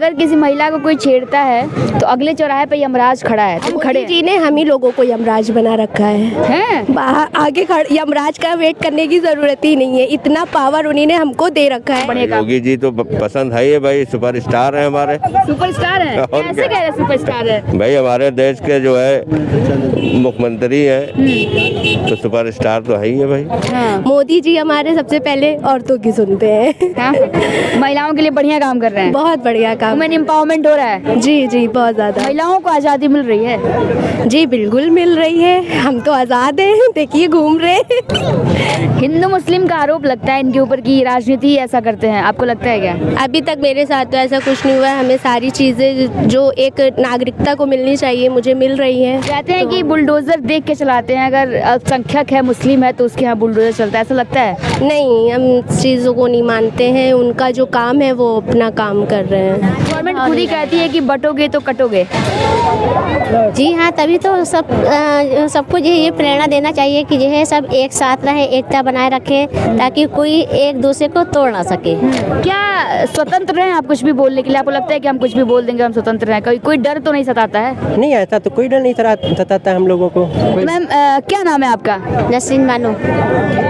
अगर किसी महिला को कोई छेड़ता है तो अगले चौराहे पे यमराज खड़ा है, तुम खड़े जी ने हम ही लोगों को यमराज बना रखा है। आगे यमराज का वेट करने की जरूरत ही नहीं है, इतना पावर उन्हीं ने हमको दे रखा है। योगी जी तो पसंद है भाई, सुपरस्टार है हमारे। सुपरस्टार है? कैसे कह रहे सुपरस्टार है? भाई हमारे देश के जो है मुख्यमंत्री है तो सुपरस्टार तो है ही है भाई। हाँ। मोदी जी हमारे सबसे पहले औरतों की सुनते हैं। हाँ। महिलाओं के लिए बढ़िया काम कर रहे हैं, बहुत बढ़िया काम। वुमेन एम्पावरमेंट हो रहा है। जी जी बहुत ज्यादा। महिलाओं को आजादी मिल रही है? जी बिल्कुल मिल रही है, हम तो आजाद हैं, देखिए घूम रहे हैं। हिंदू मुस्लिम का आरोप लगता है इनके ऊपर की राजनीति ऐसा करते हैं, आपको लगता है क्या? अभी तक मेरे साथ तो ऐसा कुछ नहीं हुआ है। हमें सारी चीजें जो एक नागरिकता को मिलनी चाहिए मुझे मिल रही है। कहते हैं कि बुलडोजर देख के चलाते हैं, अगर अल्पसंख्यक है मुस्लिम है तो उसके यहाँ बुलडोजर चलता है, ऐसा लगता है? नहीं, हम चीज़ों को नहीं मानते हैं, उनका जो काम है वो अपना काम कर रहे हैं। गवर्नमेंट खुद ही कहती है कि बटोगे तो कटोगे। जी हाँ, तभी तो सबको ये प्रेरणा देना चाहिए कि जो है सब एक साथ रहे, एकता बनाए रखें ताकि कोई एक दूसरे को तोड़ ना सके। क्या स्वतंत्र हैं आप कुछ भी बोलने के लिए? आपको लगता है कि हम कुछ भी बोल देंगे हम स्वतंत्र हैं? कोई डर तो नहीं सताता है? नहीं, ऐसा तो कोई डर नहीं सताता हम लोगों को। मैम क्या नाम है आपका? नसीन मानो।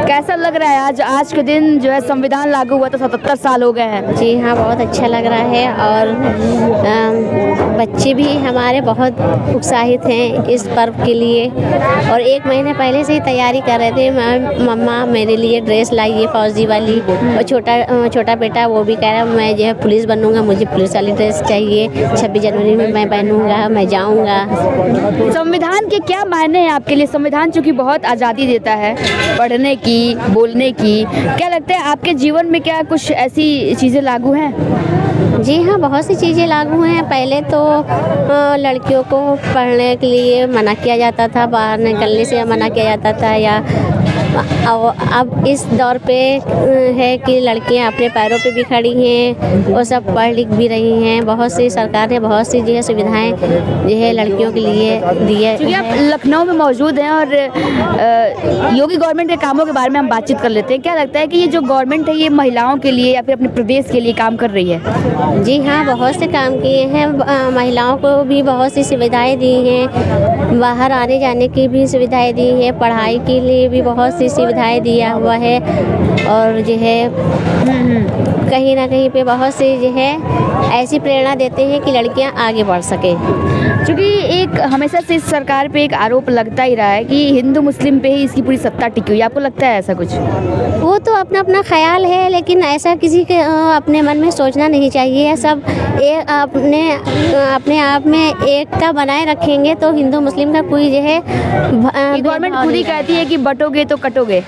कैसा लग रहा है आज के दिन जो है संविधान लागू हुआ तो 77 साल हो गए हैं? जी हाँ, बहुत अच्छा लग रहा है और बच्चे भी हमारे बहुत उत्साहित हैं इस पर्व के लिए और एक महीने पहले से ही तैयारी कर रहे थे। मम्मा मेरे लिए ड्रेस लाइए फौजी वाली, और छोटा बेटा वो भी कह रहा है मैं जो है पुलिस बनूंगा, मुझे पुलिस वाली ड्रेस चाहिए, 26 जनवरी में मैं पहनूंगा, मैं जाऊंगा। संविधान के क्या मायने हैं आपके लिए? संविधान चूँकि बहुत आज़ादी देता है पढ़ने की, बोलने की, क्या लगता है आपके जीवन में क्या कुछ ऐसी चीज़ें लागू हैं? जी हाँ, बहुत सी चीज़ें लागू हैं। पहले तो लड़कियों को पढ़ने के लिए मना किया जाता था, बाहर निकलने से मना किया जाता था, या अब इस दौर पे है कि लड़कियां अपने पैरों पे भी खड़ी हैं और सब पढ़ लिख भी रही हैं। बहुत सी सरकार ने बहुत सी जो है सुविधाएं जो है लड़कियों के लिए दी है। क्योंकि आप लखनऊ में मौजूद हैं और योगी गवर्नमेंट के कामों के बारे में हम बातचीत कर लेते हैं। क्या लगता है कि ये जो गवर्नमेंट है ये महिलाओं के लिए या फिर अपने प्रदेश के लिए काम कर रही है? जी हाँ, बहुत से काम किए हैं। महिलाओं को भी बहुत सी सुविधाएं दी हैं, बाहर आने जाने की भी सुविधाएं दी है, पढ़ाई के लिए भी बहुत सी सुविधाएं दिया हुआ है और जो है कहीं ना कहीं पे बहुत से जो है ऐसी प्रेरणा देते हैं कि लड़कियां आगे बढ़ सकें। क्योंकि एक हमेशा से इस सरकार पे एक आरोप लगता ही रहा है कि हिंदू मुस्लिम पे ही इसकी पूरी सत्ता टिकी हुई है, आपको लगता है ऐसा कुछ? वो तो अपना अपना ख्याल है, लेकिन ऐसा किसी के अपने मन में सोचना नहीं चाहिए। सब अपने आप में एकता बनाए रखेंगे तो हिंदू मुस्लिम का कोई जो है गवर्नमेंट खुद ही कहती है कि बटोगे तो कटोगे।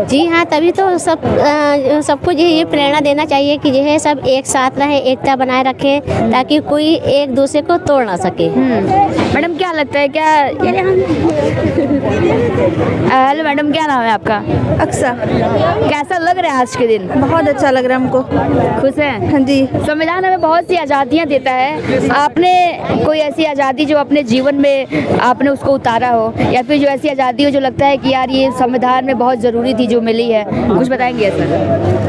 जी हाँ, तभी तो सबको ये प्रेरणा देना चाहिए कि जो है सब एक साथ रहे, एकता बनाए रखें ताकि कोई एक दूसरे को तोड़ ना सके। मैडम क्या लगता है क्या? हेलो मैडम, क्या नाम है आपका? अक्सा। कैसा लग रहा है आज के दिन? बहुत अच्छा लग रहा है हमको। खुश हैं? हाँ जी। संविधान हमें बहुत सी आज़ादियाँ देता है, आपने कोई ऐसी आज़ादी जो अपने जीवन में आपने उसको उतारा हो, या फिर जो ऐसी आज़ादी हो जो लगता है कि यार ये संविधान में बहुत ज़रूरी थी जो मिली है, कुछ बताएंगे सर?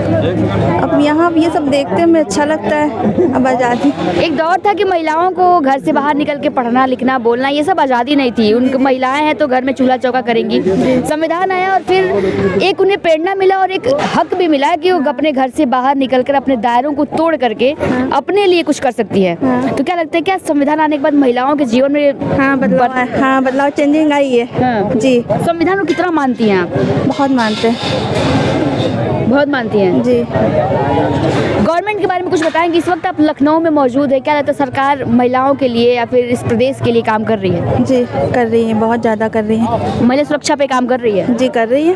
अब यहाँ ये सब देखते हमें अच्छा लगता है। अब आज़ादी, एक दौर था कि महिलाओं को घर से बाहर निकल के पढ़ना लिखना बोलना ये सब आज़ादी नहीं थी, उनकी महिलाएं हैं तो घर में चूल्हा चौका करेंगी। संविधान आया और फिर एक उन्हें प्रेरणा मिला और एक हक भी मिला कि वो अपने घर से बाहर निकलकर अपने दायरों को तोड़ करके अपने लिए कुछ कर सकती है। तो क्या लगता है क्या संविधान आने के बाद महिलाओं के जीवन में बदलाव चेंजिंग आई है? जी। संविधान को कितना मानती हैं आप? बहुत मानते हैं। बहुत मानती हैं जी। गवर्नमेंट के बारे में कुछ बताएंगे? इस वक्त आप लखनऊ में मौजूद है, क्या लगता है सरकार महिलाओं के लिए या फिर इस प्रदेश के लिए काम कर रही है? जी कर रही है, बहुत ज़्यादा कर रही है। महिला सुरक्षा पे काम कर रही है? जी कर रही है।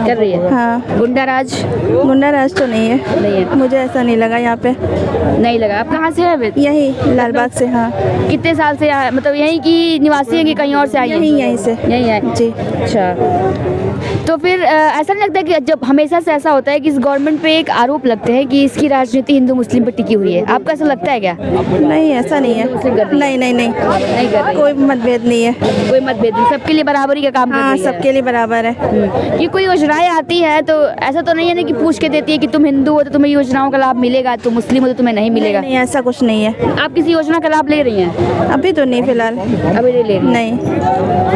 कर रही है। हाँ। गुंडा राज तो नहीं है। नहीं है, मुझे ऐसा नहीं लगा यहाँ पे। नहीं लगा। आप कहाँ से हैं? यही लालबाग से। हाँ। कितने साल से मतलब यहीं की निवासी है कि कहीं और से आई है? यहीं से। यहीं है। जी। अच्छा, तो फिर ऐसा नहीं लगता कि जब हमेशा से ऐसा होता है कि इस गवर्नमेंट पे एक आरोप लगते हैं कि इसकी राजनीति हिंदू मुस्लिम पे टिकी हुई है, आपको ऐसा लगता है क्या? नहीं, ऐसा नहीं है। नहीं नहीं नहीं, नहीं कर रही, कोई मतभेद नहीं है। कोई मतभेद नहीं, सबके लिए बराबरी का काम कर हाँ, रही है। सबके लिए बराबर है। ये कोई योजनाएं आती है तो ऐसा तो नहीं है ना कि पूछ के देती है कि तुम हिंदू हो तो तुम्हें योजनाओं का लाभ मिलेगा, तुम मुस्लिम हो तो तुम्हें नहीं मिलेगा? नहीं, ऐसा कुछ नहीं है। आप किसी योजना का लाभ ले रही हैं? अभी तो नहीं, फिलहाल अभी नहीं ले रही? नहीं।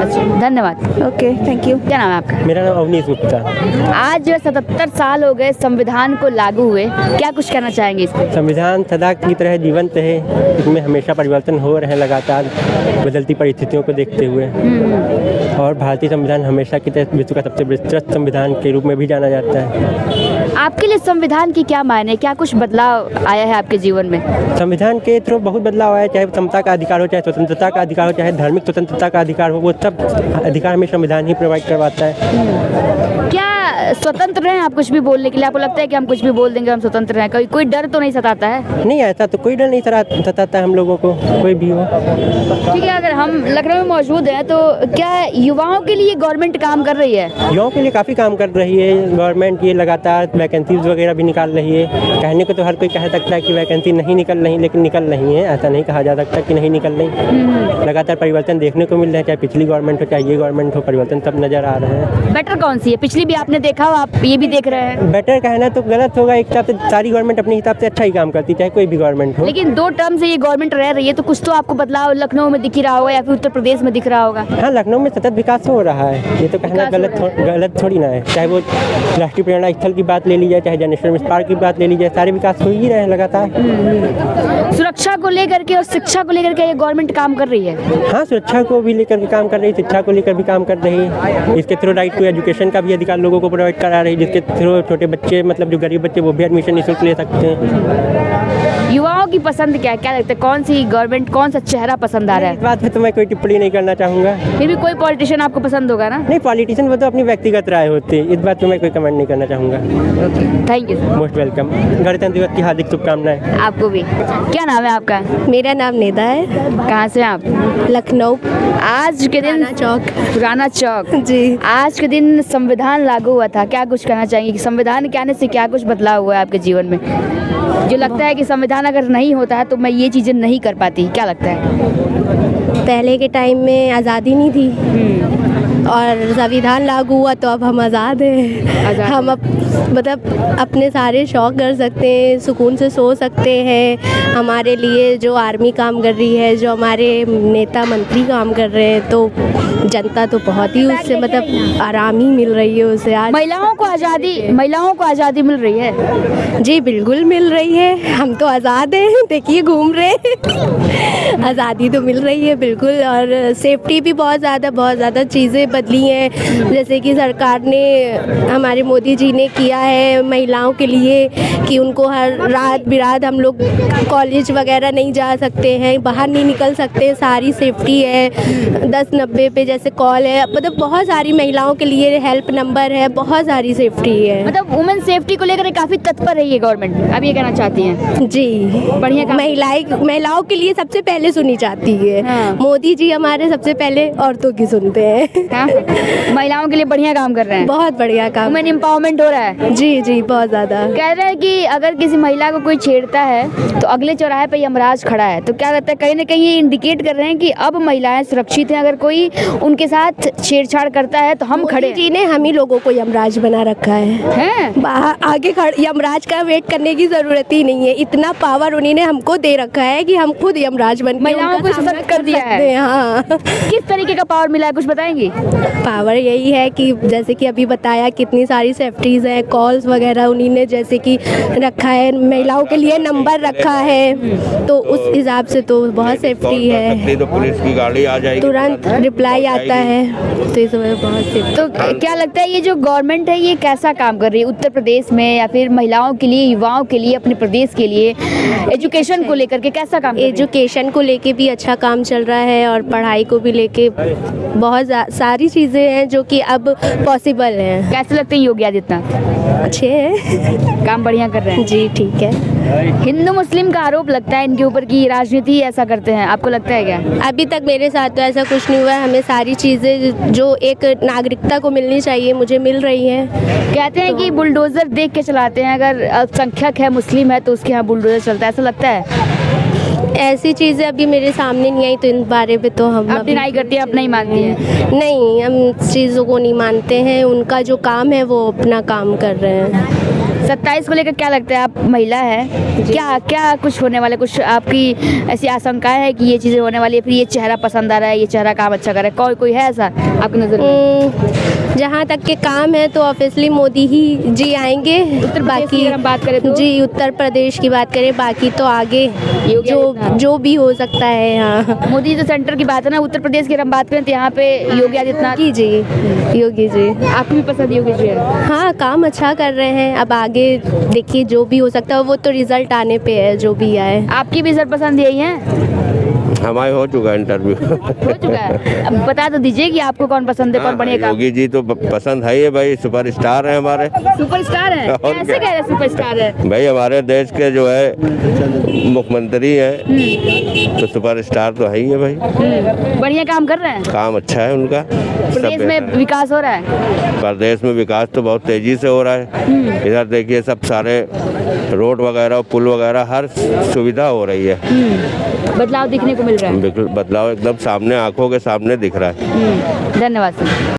अच्छा, धन्यवाद। Okay, thank you. क्या नाम है आपका? मेरा नाम अवनीश गुप्ता। आज 77 साल हो गए संविधान को लागू हुए, क्या कुछ कहना चाहेंगे इस पे? संविधान सदा की तरह जीवंत है, इसमें हमेशा परिवर्तन हो रहे हैं लगातार बदलती परिस्थितियों को देखते हुए, और भारतीय संविधान हमेशा की तरह विश्व का सबसे विस्तृत संविधान के रूप में भी जाना जाता है। आपके लिए संविधान की क्या मायने, क्या कुछ बदलाव आया है आपके जीवन में? संविधान के थ्रू बहुत बदलाव आया, चाहे समता का अधिकार हो, चाहे स्वतंत्रता का अधिकार हो, चाहे धार्मिक स्वतंत्रता का अधिकार हो, वो सब अधिकार हमें संविधान ही प्रोवाइड करवाता है। क्या स्वतंत्र हैं आप कुछ भी बोलने के लिए? आपको लगता है कि हम कुछ भी बोल देंगे हम स्वतंत्र हैं? कोई डर तो नहीं सताता है? नहीं, ऐसा तो कोई डर नहीं सताता है हम लोगों को, कोई भी हो। ठीक है, अगर हम लखनऊ में मौजूद हैं तो क्या युवाओं के लिए गवर्नमेंट काम कर रही है? युवाओं के लिए काफ़ी काम कर रही है गवर्नमेंट, ये लगातार वैकेंसीज वगैरह भी निकाल रही है। कहने को तो हर कोई कह सकता है कि वैकेंसी नहीं निकल रही, लेकिन निकल रही है, ऐसा नहीं कहा जा सकता कि नहीं निकल रही। लगातार परिवर्तन देखने को मिल रहा है, चाहे पिछली गवर्नमेंट हो चाहे ये गवर्नमेंट हो, परिवर्तन सब नज़र आ रहे हैं। बेटर कौन सी है? पिछली भी आपने देखा हो, आप ये भी देख रहे हैं। बेटर कहना तो गलत होगा, एक हिसाब से सारी गवर्नमेंट अपने हिसाब से अच्छा ही काम करती, चाहे कोई भी गवर्नमेंट हो। लेकिन 2 टर्म से ये गवर्नमेंट रह रही है तो कुछ तो आपको बदलाव लखनऊ में दिख ही रहा होगा या फिर उत्तर प्रदेश में दिख रहा होगा। हाँ, लखनऊ में सतत विकास हो रहा है, ये तो कहना गलत थोड़ी ना है। चाहे वो राष्ट्रीय प्रेरणा स्थल की बात ले ली जाए, चाहे जनेश्वर मिश्र पार्क की बात ले ली जाए, सारे विकास हो ही रहे हैं लगातार। सुरक्षा को लेकर के और शिक्षा को लेकर के ये गवर्नमेंट काम कर रही है? हाँ, सुरक्षा को भी लेकर के काम कर रही है, शिक्षा को लेकर भी काम कर रही है। इसके थ्रू राइट टू एजुकेशन का भी अधिकार लोगों को प्रोवाइड करा रही है, जिसके थ्रू छोटे बच्चे, मतलब जो गरीब बच्चे, वो भी एडमिशन निःशुल्क ले सकते हैं। युवाओं की पसंद क्या है? क्या लगता है कौन सी गवर्नमेंट, कौन सा चेहरा पसंद आ रहा है? इस बात पे तो मैं कोई टिप्पणी नहीं करना चाहूँगा। फिर भी कोई पॉलिटिशियन आपको पसंद होगा ना? नहीं, पॉलिटिशियन वो तो अपनी व्यक्तिगत राय होती है, इस बात पे मैं कोई कमेंट नहीं करना चाहूँगा। Thank you sir. Most welcome. गणतंत्र दिवस की हार्दिक शुभकामनाएं। आपको भी। क्या नाम है आपका? मेरा नाम निदा है, कहाँ से हैं आप? लखनऊ आज के दिन चौक। पुराना चौक जी। आज के दिन संविधान लागू हुआ था, क्या कुछ कहना चाहेंगे कि संविधान के आने से क्या कुछ बदलाव हुआ है आपके जीवन में? जो लगता है कि संविधान अगर नहीं होता है तो मैं ये चीज़ें नहीं कर पाती, क्या लगता है? पहले के टाइम में आज़ादी नहीं थी और संविधान लागू हुआ तो अब हम आज़ाद हैं। हम मतलब अपने सारे शौक कर सकते हैं, सुकून से सो सकते हैं। हमारे लिए जो आर्मी काम कर रही है, जो हमारे नेता मंत्री काम कर रहे हैं, तो जनता तो बहुत ही उससे मतलब आराम ही मिल रही है उसे। आज महिलाओं को आज़ादी मिल रही है? जी बिल्कुल मिल रही है, हम तो आज़ाद हैं, देखिए घूम रहे हैं। आज़ादी तो मिल रही है बिल्कुल, और सेफ्टी भी बहुत ज़्यादा चीज़ें बदली हैं। जैसे कि सरकार ने, हमारे मोदी जी ने किया है महिलाओं के लिए कि उनको हर रात बिरात हम लोग कॉलेज वगैरह नहीं जा सकते हैं, बाहर नहीं निकल सकते, सारी सेफ्टी है। 1090 पे जैसे कॉल है, मतलब बहुत सारी महिलाओं के लिए हेल्प नंबर है, बहुत सारी सेफ्टी है। मतलब वुमेन सेफ्टी को लेकर काफ़ी तत्पर है ये गवर्नमेंट, अब ये कहना चाहती हैं? जी, बढ़िया काम। महिलाओं के लिए सबसे पहले सुनी जाती है। हाँ। मोदी जी हमारे सबसे पहले औरतों की सुनते हैं। हाँ? महिलाओं के लिए बढ़िया काम कर रहे हैं, बहुत बढ़िया काम। वुमेन एम्पावरमेंट हो रहा है। जी बहुत ज़्यादा। कह रहे हैं कि अगर किसी महिला को कोई छेड़ता है तो अगले चौराहे पे यमराज खड़ा है, तो क्या लगता है कहीं ना कहीं ये इंडिकेट कर रहे हैं कि अब महिलाएं सुरक्षित हैं, अगर कोई उनके साथ छेड़छाड़ करता है तो हम खड़े जी ने हम ही लोगों को यमराज बना रखा है। आगे यमराज का वेट करने की जरूरत ही नहीं है, इतना पावर उन्हीं ने हमको दे रखा है कि हम खुद यमराज बन के महिलाओं को सशक्त कर दिया है। हाँ। किस तरीके का पावर मिला है, कुछ बताएंगी? पावर यही है कि जैसे कि अभी बताया कितनी सारी सेफ्टीज हैं, कॉल्स वगैरह उन्हीं ने जैसे कि रखा है, महिलाओं के लिए नंबर रखा है, तो उस हिसाब से तो बहुत सेफ्टी है, तो पुलिस की गाड़ी आ जाएगी, तुरंत रिप्लाई आता है, तो इस वजह से बहुत सेफ्टी। तो क्या लगता है ये जो गवर्नमेंट है ये कैसा काम कर रही है उत्तर प्रदेश में, या फिर महिलाओं के लिए, युवाओं के लिए, अपने प्रदेश के लिए एजुकेशन को लेकर के कैसा काम? एजुकेशन को लेके भी अच्छा काम चल रहा है और पढ़ाई को भी लेके बहुत सारी चीज़ें हैं जो कि अब पॉसिबल हैं। कैसे लगते हैं योगी आदित्यनाथ? अच्छे हैं, काम बढ़िया कर रहे हैं। जी ठीक है। हिंदू मुस्लिम का आरोप लगता है इनके ऊपर कि राजनीति ऐसा करते हैं, आपको लगता है क्या? अभी तक मेरे साथ तो ऐसा कुछ नहीं हुआ है। हमें सारी चीज़ें जो एक नागरिकता को मिलनी चाहिए मुझे मिल रही हैं। कहते हैं कि बुलडोजर देख के चलाते हैं, अगर अल्पसंख्यक है, मुस्लिम है तो उसके यहाँ बुलडोजर चलता है, ऐसा लगता है? ऐसी चीज़ें अभी मेरे सामने नहीं आई, तो इन बारे में तो हम आप डिनाई करती हैं, आप नहीं मानती हैं? नहीं, हम इस चीज़ों को नहीं मानते हैं। उनका जो काम है वो अपना काम कर रहे हैं। 27 को लेकर क्या लगता है? आप महिला है, क्या क्या कुछ होने वाला, कुछ आपकी ऐसी आशंकाएं है कि ये चीज़ें होने वाली है, फिर ये चेहरा पसंद आ रहा है, ये चेहरा काम अच्छा कर रहा है, कोई है ऐसा आपकी नज़र में? जहाँ तक के काम है तो ऑब्वियसली मोदी ही जी आएंगे। उत्तर प्रदेश की अगर हम बात करें तो? जी, उत्तर प्रदेश की बात करें, बाकी तो आगे जो भी हो सकता है। हाँ, मोदी तो सेंटर की बात है ना, उत्तर प्रदेश की अगर हम बात करें तो यहाँ पे योगी आदित्यनाथ योगी जी आपको भी पसंद योगी जी है? हाँ, काम अच्छा कर रहे हैं। अब आगे देखिए जो भी हो सकता है, वो तो रिजल्ट आने पे है, जो भी आए। आपकी भी सर पसंद यही है? हमारे हो चुका इंटरव्यू। हो चुका है, अब बता तो दीजिए कि आपको कौन पसंद है, कौन बढ़िया काम? योगी जी तो पसंद है ही भाई, सुपरस्टार है हमारे। सुपरस्टार है? और कैसे कह रहे हैं सुपरस्टार है? भाई हमारे देश के जो है मुख्यमंत्री है, तो सुपरस्टार तो है ही है भाई। बढ़िया काम कर रहे हैं, काम अच्छा है उनका। प्रदेश में विकास हो रहा है? प्रदेश में विकास तो बहुत तेजी से हो रहा है। इधर देखिए सब सारे रोड वगैरह, पुल वगैरह, हर सुविधा हो रही है। बदलाव दिखने को मिल रहा है? बिल्कुल बदलाव एकदम सामने, आंखों के सामने दिख रहा है। धन्यवाद सर।